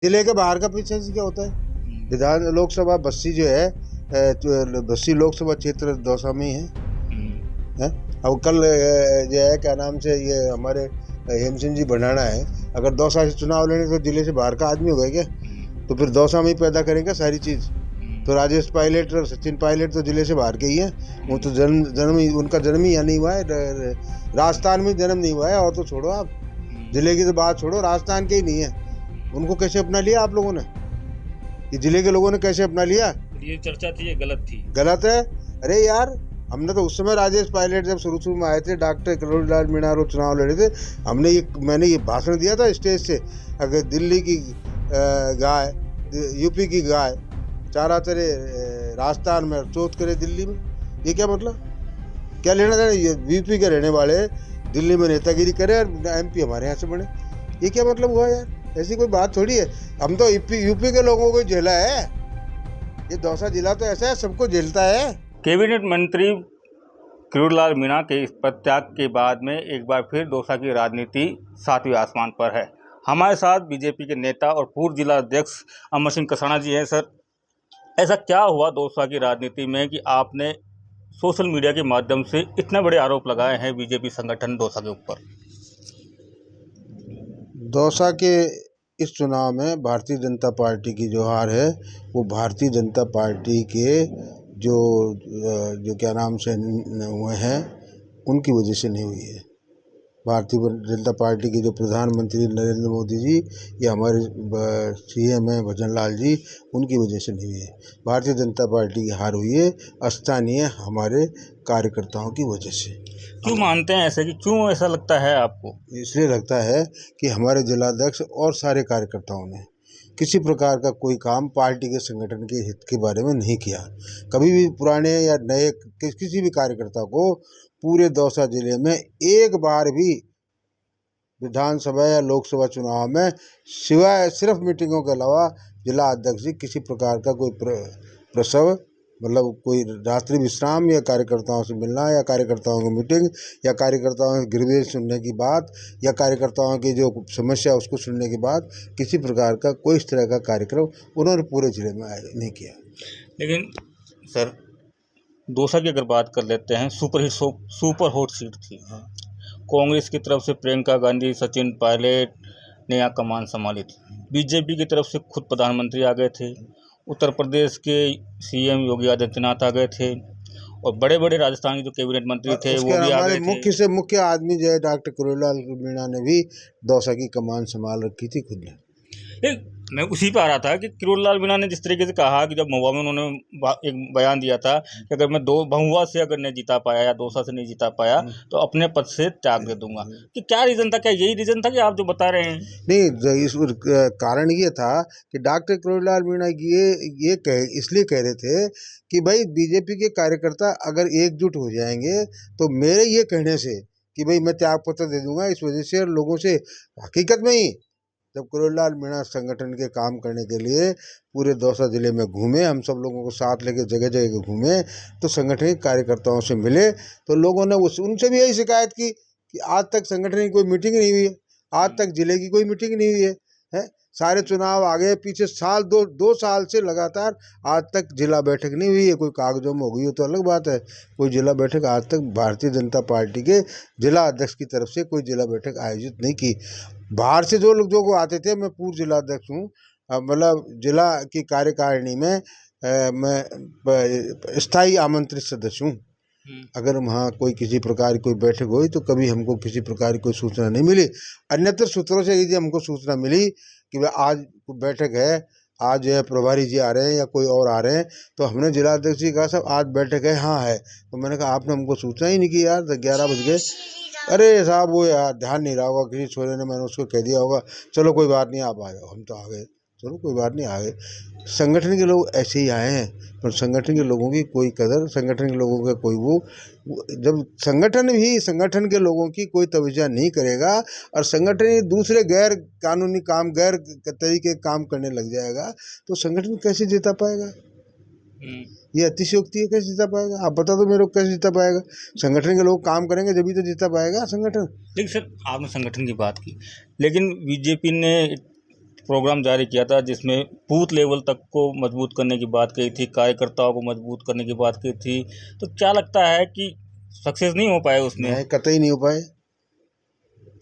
जिले के बाहर का पीछे से क्या होता है? विधान लोकसभा बस्सी जो है बस्सी लोकसभा क्षेत्र दौसा में ही है? अब कल जो है क्या नाम से ये हमारे हेम सिंह जी भंडाणा है, अगर दौसा से चुनाव लड़े तो जिले से बाहर का आदमी होगा क्या? तो फिर दौसा में ही पैदा करेंगे सारी चीज़। तो राजेश पायलट और सचिन पायलट तो जिले से बाहर के ही हैं। वो तो उनका जन्म ही यहाँ नहीं हुआ है, राजस्थान में जन्म नहीं हुआ है। और तो छोड़ो, आप जिले की तो बात छोड़ो, राजस्थान के ही नहीं है। उनको कैसे अपना लिया आप लोगों ने? ये जिले के लोगों ने कैसे अपना लिया? ये चर्चा थी, ये गलत थी। गलत है। अरे यार, हमने तो उस समय राजेश पायलट जब शुरू में आए थे, डॉक्टर किरोड़ीलाल मीणा और चुनाव लड़े थे, मैंने ये भाषण दिया था स्टेज से, अगर दिल्ली की गाय, यूपी की गाय चारा चरे राजस्थान में, चौथ करे दिल्ली में, ये क्या मतलब? क्या लेना था? ये यूपी के रहने वाले दिल्ली में नेतागिरी करे और MP हमारे यहाँ से बने, ये क्या मतलब हुआ यार? ऐसी कोई बात थोड़ी है। हम तो यूपी के लोगों को झेला है, ये दौसा जिला तो ऐसा है, सबको झेलता है। कैबिनेट मंत्री किरोड़ीलाल मीणा के इस पदत्याग के बाद में एक बार फिर दौसा की राजनीति सातवें आसमान पर है। हमारे साथ बीजेपी के नेता और पूर्व जिला अध्यक्ष अमर सिंह कसाना जी हैं। सर, ऐसा क्या हुआ दौसा की राजनीति में कि आपने सोशल मीडिया के माध्यम से इतने बड़े आरोप लगाए हैं बीजेपी संगठन दौसा के ऊपर? दौसा के इस चुनाव में भारतीय जनता पार्टी की जो हार है, वो भारतीय जनता पार्टी के जो क्या नाम से हुए हैं, उनकी वजह से नहीं हुई है। भारतीय जनता पार्टी के जो प्रधानमंत्री नरेंद्र मोदी जी या हमारे CM हैं भजन लाल जी, उनकी वजह से नहीं हुई है। भारतीय जनता पार्टी की हार हुई है स्थानीय हमारे कार्यकर्ताओं की वजह से। क्यों मानते हैं ऐसे, कि क्यों ऐसा लगता है आपको? इसलिए लगता है कि हमारे जिलाध्यक्ष और सारे कार्यकर्ताओं ने किसी प्रकार का कोई काम पार्टी के संगठन के हित के बारे में नहीं किया। कभी भी पुराने या नए किसी भी कार्यकर्ता को पूरे दौसा जिले में एक बार भी विधानसभा या लोकसभा चुनाव में सिवाय सिर्फ मीटिंगों के अलावा जिला अध्यक्ष जी किसी प्रकार का कोई प्रसव, मतलब कोई रात्रि विश्राम या कार्यकर्ताओं से मिलना या कार्यकर्ताओं की मीटिंग या कार्यकर्ताओं के गिरवेश सुनने की बात या कार्यकर्ताओं की जो समस्या उसको सुनने के बाद किसी प्रकार का कोई इस तरह का कार्यक्रम उन्होंने पूरे जिले में नहीं किया। लेकिन सर, दौसा की अगर बात कर लेते हैं, सुपर हॉट सीट थी। कांग्रेस की तरफ से प्रियंका गांधी, सचिन पायलट ने यहाँ कमान संभाली थी। बीजेपी की तरफ से खुद प्रधानमंत्री आ गए थे, उत्तर प्रदेश के CM योगी आदित्यनाथ आ गए थे, और बड़े बड़े राजस्थान के जो कैबिनेट मंत्री थे वो भी आ गए थे। मुख्य से मुख्य आदमी जो है डॉक्टर किरोड़ीलाल मीणा ने भी दौसा की कमान संभाल रखी थी खुद ने। मैं उसी पे आ रहा था कि किरोड़ीलाल मीणा ने जिस तरीके से कहा कि जब महुआ में उन्होंने एक बयान दिया था कि अगर मैं महुआ से अगर नहीं जीता पाया या दौसा से नहीं जीता पाया तो अपने पद से त्याग दे दूंगा, कि क्या रीज़न था? क्या यही रीज़न था कि आप जो बता रहे हैं? नहीं, इस कारण ये था कि डॉक्टर किरोड़ीलाल मीणा इसलिए कह रहे थे कि भाई बीजेपी के कार्यकर्ता अगर एकजुट हो जाएंगे तो मेरे ये कहने से कि भाई मैं त्याग पत्र दे दूंगा, इस वजह से लोगों से हकीकत में ही जब किरोड़ीलाल मीणा संगठन के काम करने के लिए पूरे दौसा जिले में घूमे, हम सब लोगों को साथ लेके जगह जगह घूमे, तो संगठन के कार्यकर्ताओं से मिले, तो लोगों ने उनसे भी यही शिकायत की कि आज तक संगठन की कोई मीटिंग नहीं हुई है, आज तक जिले की कोई मीटिंग नहीं हुई है। सारे चुनाव आ गए पीछे, साल दो साल से लगातार आज तक जिला बैठक नहीं हुई है। कोई कागजों में हो गई हो तो अलग बात है, कोई जिला बैठक आज तक भारतीय जनता पार्टी के जिला अध्यक्ष की तरफ से कोई जिला बैठक आयोजित नहीं की। बाहर से जो लोग जो आते थे, मैं पूर्व जिला अध्यक्ष हूँ, मतलब जिला की कार्यकारिणी में मैं स्थायी आमंत्रित सदस्य हूँ। अगर वहाँ कोई किसी प्रकार की कोई बैठक हुई तो कभी हमको किसी प्रकार की कोई सूचना नहीं मिली। अन्यत्र सूत्रों से यदि हमको सूचना मिली कि भाई आज बैठक है, आज जो है प्रभारी जी आ रहे हैं या कोई और आ रहे हैं, तो हमने जिला अध्यक्ष जी कहा साहब आज बैठक है। हाँ है। तो मैंने कहा आपने हमको सूचना ही नहीं की यार, 11 बज गए। अरे साहब वो यार ध्यान नहीं रहा होगा, किसी छोरे ने, मैंने उसको कह दिया होगा, चलो कोई बात नहीं आप आ जाओ। हम तो आ गए, चलो कोई बात नहीं आ गए। संगठन के लोग ऐसे ही आए हैं, पर संगठन के लोगों की कोई कदर, संगठन के लोगों का कोई वो जब संगठन के लोगों की कोई तवज्जो नहीं करेगा और संगठन दूसरे गैर कानूनी काम, गैर तरीके काम करने लग जाएगा, तो संगठन कैसे जीता पाएगा? ये अतिशयोक्ति है, कैसे जीता पाएगा? आप बता दो मेरे को, कैसे जीता पाएगा? संगठन के लोग काम करेंगे जब भी तो जीता पाएगा संगठन। लेकिन सर, आपने संगठन की बात की, लेकिन बीजेपी ने प्रोग्राम जारी किया था जिसमें बूथ लेवल तक को मजबूत करने की बात कही थी, कार्यकर्ताओं को मजबूत करने की बात कही थी, तो क्या लगता है कि सक्सेस नहीं हो पाए उसमें? नहीं, कतई नहीं हो पाए।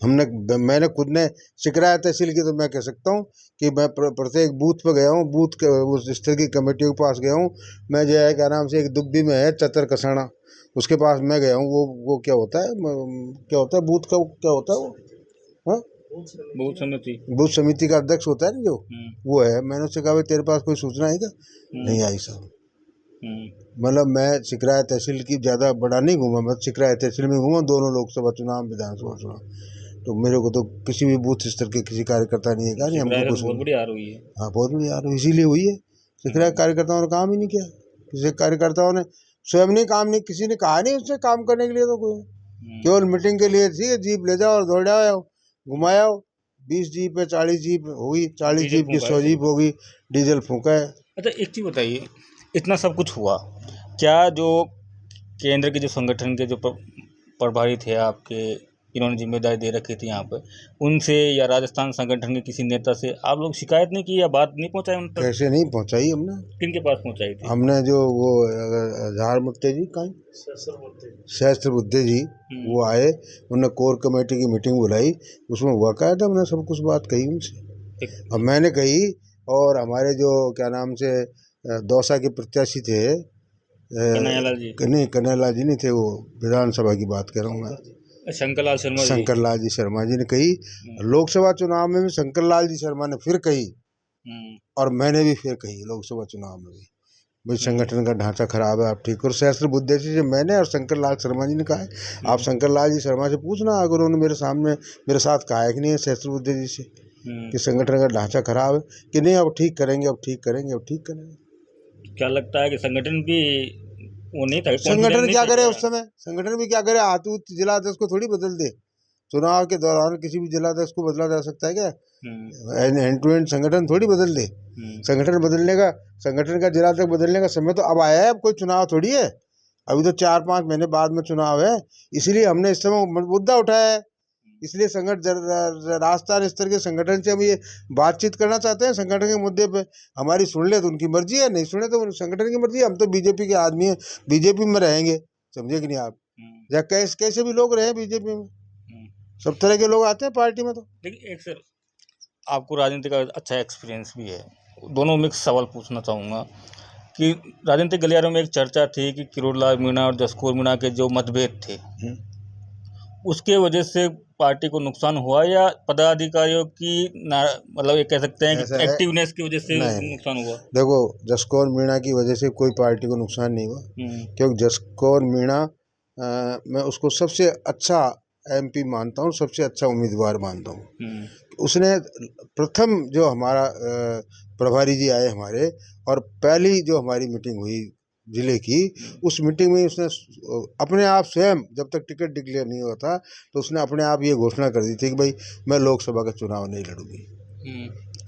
मैंने खुद ने सिकराया तहसील की, तो मैं कह सकता हूँ कि मैं प्रत्येक बूथ पर गया हूँ, बूथ के उस स्तर की कमेटियों के पास गया हूँ। मैं जो है क्या नाम से, एक दुब्बी में है चतर कसाना, उसके पास मैं गया हूँ। वो क्या होता है, क्या होता है बूथ का, क्या होता है वो, हाँ, बहुत समिति। बूथ समिति का अध्यक्ष होता है ना जो, वो है। मैंने उससे कहा भाई तेरे पास कोई सूचना है क्या? नहीं आई साहब। मतलब मैं सिकराया तहसील की ज़्यादा बड़ा नहीं घूमा, मैं सिकराया तहसील में घूमा, दोनों लोकसभा चुनाव, विधानसभा चुनाव। तो मेरे को तो किसी भी बूथ स्तर के किसी कार्यकर्ता नहीं है कहा नहीं हमको कुछ। बहुत बड़ी हार हुई है। हाँ, बहुत बड़ी हार हुई, इसीलिए हुई है। सिकराया कार्यकर्ताओं ने काम ही नहीं किया, किसी कार्यकर्ताओं ने स्वयं नहीं काम, नहीं किसी ने कहा नहीं उससे काम करने के लिए, तो कोई केवल मीटिंग के लिए थी, जीप ले जाओ और दौड़ाओ, घुमाओ। 20 जीप है, 40 जीप होगी, 40 जीप की 100 जीप होगी, डीजल फूका है। अच्छा, एक चीज़ बताइए, इतना सब कुछ हुआ, क्या जो केंद्र के जो संगठन के जो प्रभारी थे आपके, इन्होंने जिम्मेदारी दे रखी थी यहाँ पर, उनसे या राजस्थान संगठन के किसी नेता से आप लोग शिकायत नहीं की या बात नहीं पहुँचाई उन तक? कैसे नहीं पहुंचाई हमने? किनके पास पहुँचाई थी? हमने जो वो झार मुत्ते जी कहीं, सहस्त्र बुद्धे जी, वो आए, उन्होंने कोर कमेटी की मीटिंग बुलाई, उसमें हुआ क्या था, हमने सब कुछ बात कही उनसे। अब मैंने कही, और हमारे जो क्या नाम से दौसा के प्रत्याशी थे, कन्हैयालाल जी, नहीं कन्हैयालाल जी नहीं थे, वो विधानसभा की बात कर रहा हूँ मैं, शंकरलाल शर्मा जी। शंकरलाल जी शर्मा जी ने कही। लोकसभा चुनाव में भी शंकरलाल जी शर्मा ने फिर कही, और मैंने भी फिर कही लोकसभा चुनाव में भी, भाई संगठन का ढांचा खराब है, आप ठीक करो। सहस्त्र बुद्धे जी से मैंने और शंकरलाल शर्मा जी ने कहा है, आप शंकरलाल जी शर्मा से पूछना, अगर उन्होंने मेरे सामने मेरे साथ कहा है कि नहीं है सहस्त्र बुद्धे जी से कि संगठन का ढांचा खराब है, कि नहीं अब ठीक करेंगे, अब ठीक करेंगे, अब ठीक करेंगे। क्या लगता है कि संगठन भी वो नहीं था? संगठन क्या करे उस समय, संगठन भी क्या करे, हाथूत जिला अध्यक्ष को थोड़ी बदल दे। चुनाव के दौरान किसी भी जिला अध्यक्ष को बदला जा सकता है क्या? एंड टू एंड संगठन थोड़ी बदल दे। संगठन का जिला अध्यक्ष बदलने का समय तो अब आया है, अब कोई चुनाव थोड़ी है, अभी तो 4-5 महीने बाद में चुनाव है। इसीलिए हमने इस समय मुद्दा उठाया है, इसलिए राजस्थान स्तर के संगठन से हम ये बातचीत करना चाहते हैं संगठन के मुद्दे पे। हमारी सुन ले तो उनकी मर्जी है, नहीं सुने तो संगठन की मर्जी है। हम तो बीजेपी के आदमी हैं, बीजेपी में रहेंगे, समझे कि नहीं आप? या कैसे भी लोग रहे बीजेपी में, सब तरह के लोग आते हैं पार्टी में। तो देखिए, एक सर आपको राजनीति का अच्छा एक्सपीरियंस भी है, दोनों मिक्स सवाल पूछना चाहूँगा कि राजनीतिक गलियारों में एक चर्चा थी कि किरोड़लाल मीणा और जसकौर मीणा के जो मतभेद थे, उसके वजह से पार्टी को नुकसान हुआ, या पदाधिकारियों की मतलब ये कह सकते हैं कि एक्टिवनेस की वजह से नुकसान हुआ? देखो, जसकौर मीणा की वजह से कोई पार्टी को नुकसान नहीं हुआ, क्योंकि जसकौर मीणा मैं उसको सबसे अच्छा एमपी मानता हूँ, सबसे अच्छा उम्मीदवार मानता हूँ। उसने प्रथम जो हमारा प्रभारी जी आए हमारे, और पहली जो हमारी मीटिंग हुई जिले की, उस मीटिंग में उसने अपने आप स्वयं, जब तक टिकट डिक्लेयर नहीं हुआ था, तो उसने अपने आप ये घोषणा कर दी थी कि भाई मैं लोकसभा का चुनाव नहीं लड़ूंगी।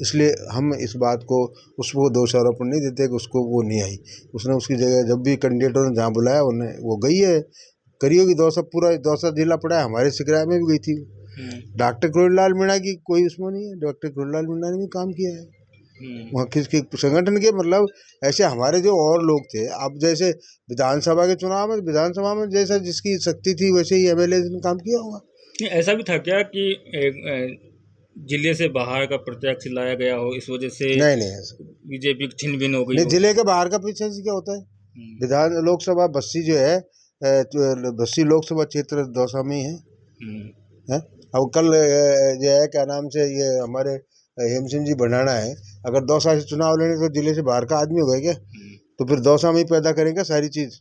इसलिए हम इस बात को, उसको दोषारोपण नहीं देते कि उसको वो नहीं आई। उसने उसकी जगह जब भी कैंडिडेटों ने जहाँ बुलाया उन्हें वो गई है, करी होगी। दौसा पूरा दौसा जिला पड़ा है, हमारे सिकराय में भी गई थी। डॉक्टर किरोड़ीलाल मीणा की कोई उसमें नहीं है, डॉक्टर किरोड़ीलाल मीणा ने भी काम किया है वहाँ किसके संगठन के, मतलब ऐसे हमारे जो और लोग थे। अब जैसे विधानसभा के चुनाव में, विधानसभा में जैसा जिसकी शक्ति थी वैसे ही एमएलए ने काम किया होगा। ऐसा भी था क्या कि जिले से बाहर का प्रत्याशी लाया गया हो, इस वजह से नहीं बीजेपी छिन-भिन हो गई? नहीं, जिले के बाहर का पीछे से क्या होता है, विधान लोकसभा बस्सी जो है, बस्सी लोकसभा क्षेत्र दौसा में ही है। अब कल जो है क्या नाम से, ये हमारे हेम सिंह जी भंडाणा है, अगर दौसा से चुनाव लेने तो जिले से बाहर का आदमी होगा क्या? तो फिर दौसा में ही पैदा करेंगे सारी चीज़।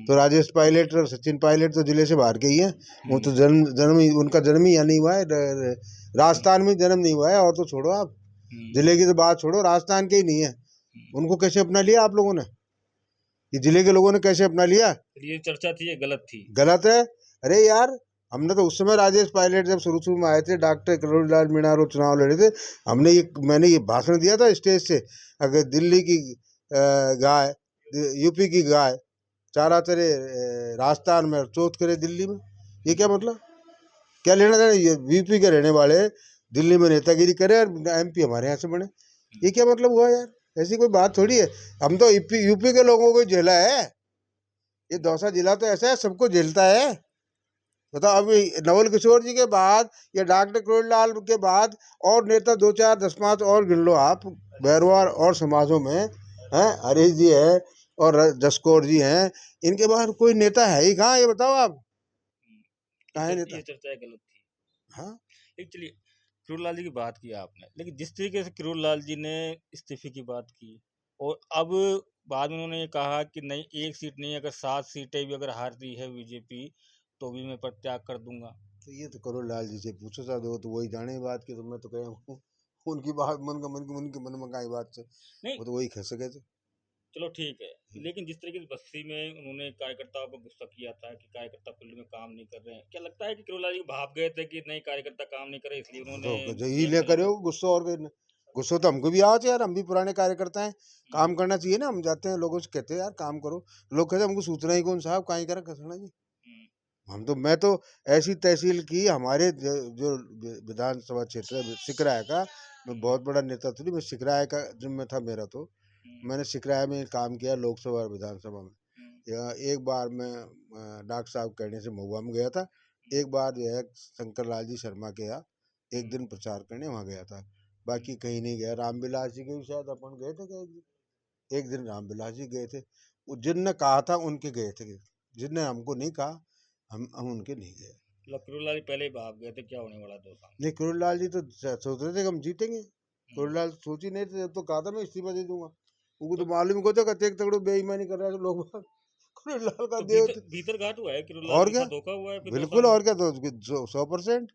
तो राजेश पायलट और सचिन पायलट तो जिले से बाहर के ही हैं, वो तो उनका जन्म ही यहाँ नहीं हुआ है, राजस्थान में जन्म नहीं हुआ है। और तो छोड़ो आप, जिले की तो बात छोड़ो, राजस्थान के ही नहीं है। उनको कैसे अपना लिया आप लोगों ने, ये जिले के लोगों ने कैसे अपना लिया? ये चर्चा थी, ये गलत थी, गलत है। अरे यार, हमने तो उस समय राजेश पायलट जब शुरू में आए थे, डॉक्टर किरोड़ीलाल मीणा और चुनाव लड़े थे, मैंने ये भाषण दिया था स्टेज से, अगर दिल्ली की गाय, यूपी की गाय चारा चरे राजस्थान में, चौथ करे दिल्ली में, ये क्या मतलब? क्या लेना देना? ये यूपी के रहने वाले दिल्ली में नेतागिरी करे और MP हमारे यहाँ से बने, ये क्या मतलब हुआ यार? ऐसी कोई बात थोड़ी है। हम तो यूपी के लोगों को झेला है, ये दौसा जिला तो ऐसा है सबको झेलता है। बताओ, अभी नवल किशोर जी के बाद या डॉक्टर करोड़लाल के बाद और नेता 2 4 10 5 और गिन लो आप, बैरवार और समाजों में हैं, हरीश जी है और जसकौर जी हैं, इनके बाद कोई नेता है ही कहाँ? ये बताओ आप, कहाँ है ये नेता? चर्चा गलत थी। हाँ, एक चलिए, किरोड़लाल जी की बात की आपने, लेकिन जिस तरीके से किरोड़लाल जी ने इस्तीफे की बात की और अब बाद में उन्होंने ये कहा कि नहीं, एक सीट नहीं, अगर 7 सीटें भी अगर हारती है बीजेपी तो भी मैं परित्याग कर दूंगा। तो ये तो करोड़लाल जी से पूछो साहब, वो तो वही जाने बात की, तो मैं तो कह हूँ उनकी बात उनके मन में का बात से, नहीं, वो तो वही कह सके थे। चलो ठीक है, लेकिन जिस तरीके से बस्ती में उन्होंने कार्यकर्ताओं पर गुस्सा किया था कि कार्यकर्ता फील्ड में काम नहीं कर रहे हैं, क्या लगता है कि किरोड़लाल जी भाप गए थे कि नहीं, कार्यकर्ता काम नहीं करे इसलिए उन्होंने तो जो ही सीएम ले चुना? करे हो गुस्सा, और गुस्सा तो हमको भी आओ यार, हम भी पुराने कार्यकर्ता हैं, काम करना चाहिए ना। हम जाते हैं लोगों से कहते हैं यार काम करो, लोग कहते हैं हमको सूचना ही कौन साहब, कहाँ करा कसना जी। हम्म, मैं तो ऐसी तहसील की, हमारे जो विधानसभा क्षेत्र है सिकराय का, मैं बहुत बड़ा नेता थोड़ी, मैं सिकराय का जिम्मे था मेरा, तो मैंने सिकराय में काम किया, लोकसभा और विधानसभा में। या एक बार मैं डॉक्टर साहब कहने से महुआ में गया था, एक बार जो है शंकर लाल जी शर्मा के यहाँ एक दिन प्रचार करने वहाँ गया था, बाकी कहीं नहीं गया। रामविलास जी के भी शायद अपन गए थे क्या एक दिन रामविलास जी गए थे, वो जिनने कहा था उनके गए थे, जिनने हमको नहीं कहा हम उनके नहीं गए। मतलब किरोड़लाल जी पहले ही भाप गए थे, क्या होने वाला दो साल। नहीं, करोड़लाल जी तो सोच रहे थे कि हम जीतेंगे, करोड़लाल सोच ही नहीं थे, जब तो कहा था मैं इस्तीफा दे दूंगा, उनको तो तो मालूम ही को था कि एक तगड़ो बेईमानी कर रहा है तो लोग करोड़लाल का तो देव भीतर थे। भीतर घाट हुआ है, किरोड़लाल और जी के क्या, साथ धोखा हुआ है फिर 2 साल बिल्कुल, में। और क्या, तो 100%।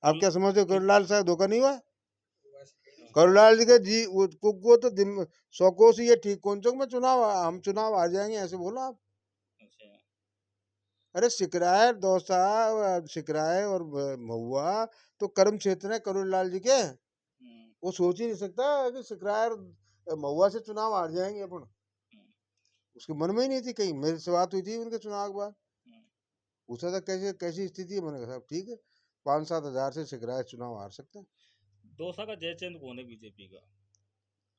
आप क्या समझते हो, ठीक। करोड़लाल साहब धोखा नहीं हुआ? हाँ, करुणाल जी का जी वो तो सौ कोस ही ये ठीक कौन चौक में चुनाव, हम चुनाव आ जाएंगे ऐसे बोलो आप। अच्छा। अरे सिकराय दौसा, सिकराय और महुआ तो कर्म क्षेत्र है करुणलाल जी के, हम्म, वो सोच ही नहीं सकता कि सिकराय और महुआ से चुनाव हार जाएंगे अपन। हम्म, उसके मन में ही नहीं थी, कहीं मेरे से बात हुई थी उनके चुनाव के बाद, हम्म। पूछा था कैसे कैसी स्थिति है, मैंने कहा साहब ठीक है, 5 7 हजार से सिकराय चुनाव हार सकते हैं। दौसा का जयचंद कौन है बीजेपी का?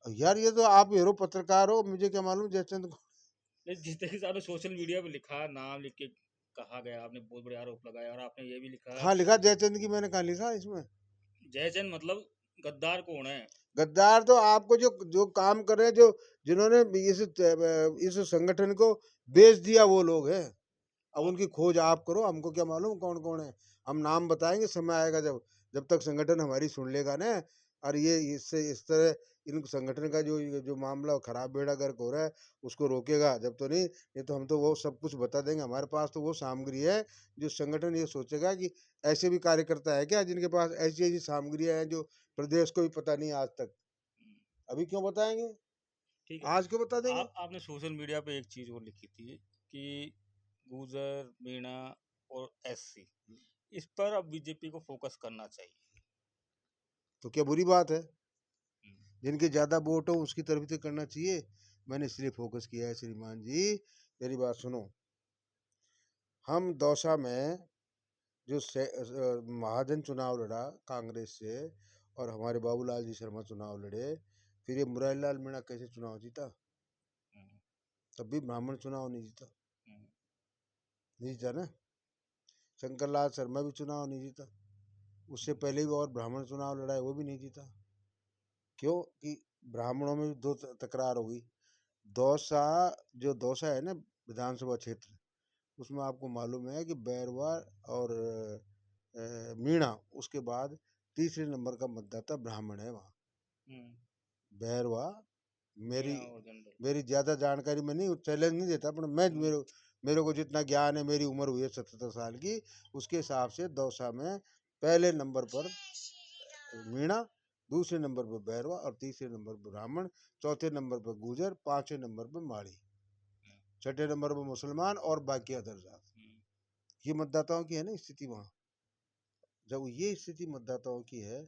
यार ये तो आप हीरो पत्रकार हो, मुझे क्या मालूम जयचंद को। नहीं, जिस तरीके से आपने सोशल मीडिया पे लिखा, नाम लिख के कहा गया, आपने बहुत बड़े आरोप लगाया और आपने ये भी लिखा कहाँ लिखा जयचंद की, मैंने कहाँ लिखा इसमें? जयचंद मतलब गद्दार कौन है? गद्दार तो आपको जो जो काम कर रहे हैं, जो जिन्होंने इस संगठन को बेच दिया वो लोग हैं। अब कौन? उनकी खोज आप करो, हमको क्या मालूम कौन कौन है। हम नाम बताएंगे, समय आएगा जब, जब तक संगठन हमारी सुन लेगा ना, और ये इससे इस तरह इन संगठन का जो जो मामला खराब बेड़ा गर्क हो रहा है उसको रोकेगा जब, तो नहीं, नहीं तो हम तो वो सब कुछ बता देंगे। हमारे पास तो वो सामग्री है जो संगठन ये सोचेगा कि ऐसे भी कार्यकर्ता है क्या जिनके पास ऐसी ऐसी सामग्रियां हैं जो प्रदेश को भी पता नहीं आज तक। हम्म, अभी क्यों बताएंगे, ठीक है। आज क्यों बता देंगे? आपने सोशल मीडिया पे एक चीज और लिखी थी कि गुजर, मीणा और एससी, इस पर अब बीजेपी को फोकस करना चाहिए। तो क्या बुरी बात है? हम्म, जिनके ज्यादा वोट हो उसकी तरफ ही तो करना चाहिए। मैंने इसलिए फोकस किया है श्रीमान जी, मेरी बात सुनो। हम दौसा में जो महाजन चुनाव लड़ा कांग्रेस से, और हमारे बाबूलाल जी शर्मा चुनाव लड़े, फिर ये मुरारीलाल मीणा कैसे चुनाव जीता? हम्म, तब भी ब्राह्मण चुनाव नहीं जीता, हम्म, नहीं जीता ना। शंकरलाल शर्मा भी चुनाव नहीं जीता, उससे पहले भी और ब्राह्मण चुनाव लड़ा है, वो भी नहीं जीता। क्यों कि ब्राह्मणों में भी दो तकरार हो गई। दौसा, जो दौसा है ना विधानसभा क्षेत्र, उसमें आपको मालूम है कि बैरवा और मीणा, उसके बाद तीसरे नंबर का मतदाता ब्राह्मण है वहाँ, हम्म, बैरवा। मेरी मीणा और जनरल। मेरी ज़्यादा जानकारी में नहीं, चैलेंज नहीं देता, पर मैं मेरे मेरे को जितना ज्ञान है, मेरी उम्र हुई है 77 साल की, उसके हिसाब से दौसा में पहले नंबर पर मीणा, दूसरे नंबर पर बैरवा और तीसरे नंबर पर ब्राह्मण, चौथे नंबर पर गुजर, पांचवें नंबर पर माड़ी, छठे नंबर पर मुसलमान और बाकी अदर जात। हम्म, ये मतदाताओं की है ना स्थिति वहाँ। जब ये स्थिति मतदाताओं की है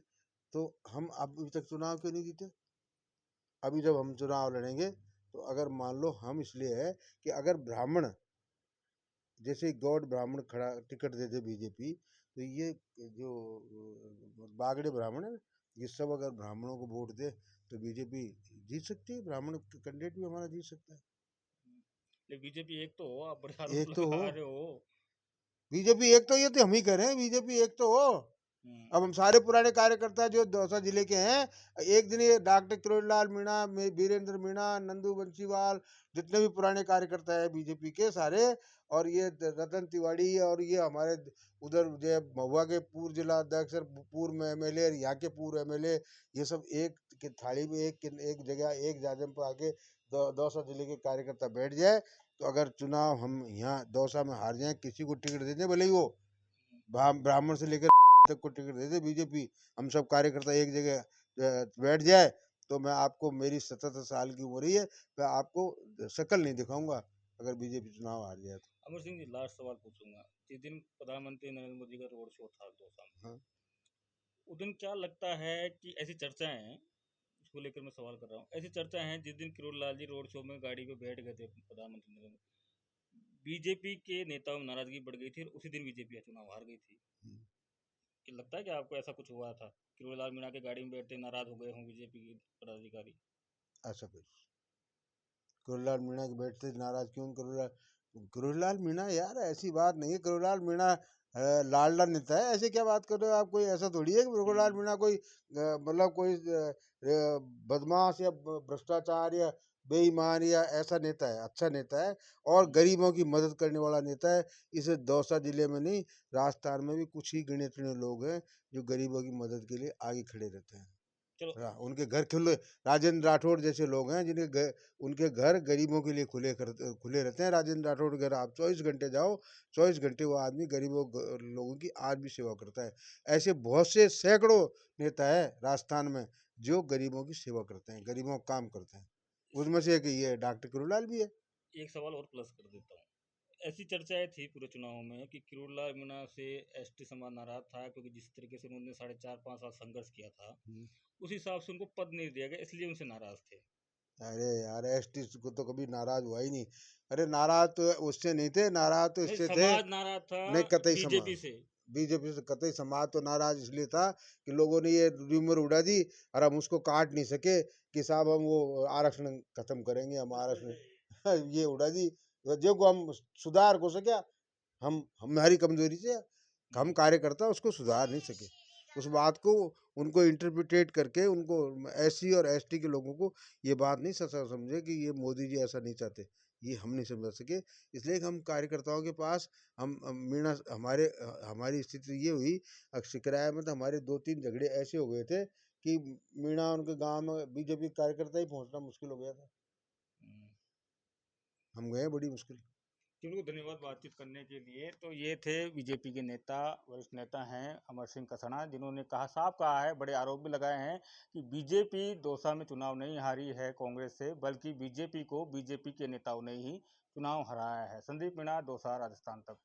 तो हम अभी तक चुनाव क्यों नहीं जीते? अभी जब हम चुनाव लड़ेंगे तो अगर मान लो हम, इसलिए है कि अगर ब्राह्मण, जैसे गौड़ ब्राह्मण खड़ा टिकट दे दे बीजेपी, तो ये जो बागड़े ब्राह्मण है, ये सब अगर ब्राह्मणों को वोट दे तो बीजेपी जीत सकती है, ब्राह्मण कैंडिडेट भी हमारा जीत सकता है। लेकिन बीजेपी एक तो हो, आप बड़े आरोप एक तो हो लगा रहे हो। बीजेपी, एक तो ये तो हम ही कह रहे हैं, बीजेपी एक तो हो। अब हम सारे पुराने कार्यकर्ता जो दौसा जिले के हैं, एक दिन ये डॉक्टर किरोड़ीलाल मीणा, वीरेंद्र मीणा, नंदू बंसीवाल, जितने भी पुराने कार्यकर्ता है बीजेपी के सारे, और ये रतन तिवाड़ी, और ये हमारे उधर जो महुआ के पूर्व जिला अध्यक्ष और पूर्व एमएलए, यहाँ के पूर्व एमएलए, ये सब एक की थाली में एक जगह एक जाजम पर आके दौसा जिले के कार्यकर्ता बैठ जाए, तो अगर चुनाव हम यहाँ दौसा में हार जाए, किसी को टिकट दे दें, भले ही वो ब्राह्मण से लेकर तक को टिकट दे दे बीजेपी, हम सब कार्यकर्ता एक जगह बैठ जाए, तो मैं आपको, मेरी 77 साल की उम्र ही है, मैं आपको शक्ल नहीं दिखाऊंगा अगर बीजेपी चुनाव हार जाए तो। अमर सिंह जी, लास्ट सवाल पूछूंगा। जिस दिन प्रधानमंत्री नरेंद्र मोदी का रोड शो था दौसा में, हाँ, उस दिन क्या लगता है कि ऐसी चर्चाएं हैं, उसको लेकर मैं सवाल कर रहा हूँ, ऐसी चर्चा है जिस दिन किरोड़ीलाल जी रोड शो में गाड़ी पे बैठ गए थे प्रधानमंत्री नरेंद्र, बीजेपी के नेताओं में नाराजगी बढ़ गई थी और उसी दिन बीजेपी चुनाव हार गई थी। हम्म, कि लगता है कि आपको ऐसा कुछ हुआ था, किरोड़ीलाल मीणा के गाड़ी में बैठते नाराज हो गए हों बीजेपी के पदाधिकारी? ऐसा कुछ करोड़ीलाल मीणा के बैठते नाराज क्यों? करोड़ीलाल मीणा, यार ऐसी बात नहीं है, करोड़ीलाल मीणा लाडला नेता है, ऐसे क्या बात कर रहे हो आप? कोई ऐसा थोड़ी है कि करोड़ीलाल मीणा कोई मतलब कोई बदमाश या भ्रष्टाचार या बेईमान या ऐसा नेता है, अच्छा नेता है और गरीबों की मदद करने वाला नेता है। इस दौसा जिले में नहीं, राजस्थान में भी कुछ ही गिने चुने लोग हैं जो गरीबों की मदद के लिए आगे खड़े रहते हैं। चलो। उनके घर खुले, राजेंद्र राठौड़ जैसे लोग हैं जिनके घर, उनके घर गरीबों के लिए खुले रहते हैं। राजेंद्र राठौड़ के घर आप 24 घंटे जाओ, 24 घंटे वो आदमी गरीबों लोगों की आज भी सेवा करता है। ऐसे बहुत से सैकड़ों नेता है राजस्थान में जो गरीबों की सेवा करते हैं, गरीबों का काम करते हैं। उसमें से एक ये डॉक्टर किरोड़ीलाल भी है। एक सवाल और प्लस कर देता हूँ। ऐसी चर्चाएं थी पूरे चुनाव में कि किरोड़ीलाल मीणा से एसटी समाज नाराज था, क्योंकि जिस तरीके से उन्होंने 4.5 5 साल संघर्ष किया था, उस हिसाब से उनको पद नहीं दिया गया, इसलिए उनसे नाराज थे। अरे यार, एसटी को तो कभी नाराज हुआ ही नहीं। अरे नाराज तो उससे नहीं थे, नाराज तो नहीं, इससे थे। समाज नाराज था नहीं, कतई समाज, बीजेपी से। बीजेपी से कतई समाज तो नाराज इसलिए था कि लोगों ने ये रूमर उड़ा दी और हम उसको काट नहीं सके कि साहब हम वो आरक्षण खत्म करेंगे, हम आरक्षण ये उड़ा दी। तो जो को हम सुधार हो सके, हम हमारी कमजोरी से हम कार्यकर्ता उसको सुधार नहीं सके। उस बात को उनको इंटरप्रिटेट करके उनको एससी और एसटी के लोगों को ये बात नहीं समझे कि ये मोदी जी ऐसा नहीं चाहते, ये हम नहीं समझ सके। इसलिए हम कार्यकर्ताओं के पास, हम मीणा, हमारी स्थिति ये हुई, सिकराया में तो हमारे 2 3 झगड़े ऐसे हो गए थे कि मीणा उनके गांव में बीजेपी कार्यकर्ता ही पहुंचना मुश्किल हो गया था। हम्म। हम गए बड़ी मुश्किल। चलो, धन्यवाद बातचीत करने के लिए। तो ये थे बीजेपी के नेता, वरिष्ठ नेता हैं अमर सिंह कसाना, जिन्होंने कहा, साफ कहा है, बड़े आरोप भी लगाए हैं कि बीजेपी दौसा में चुनाव नहीं हारी है कांग्रेस से, बल्कि बीजेपी को बीजेपी के नेताओं ने ही चुनाव हराया है। संदीप मीणा, दौसा, राजस्थान तक।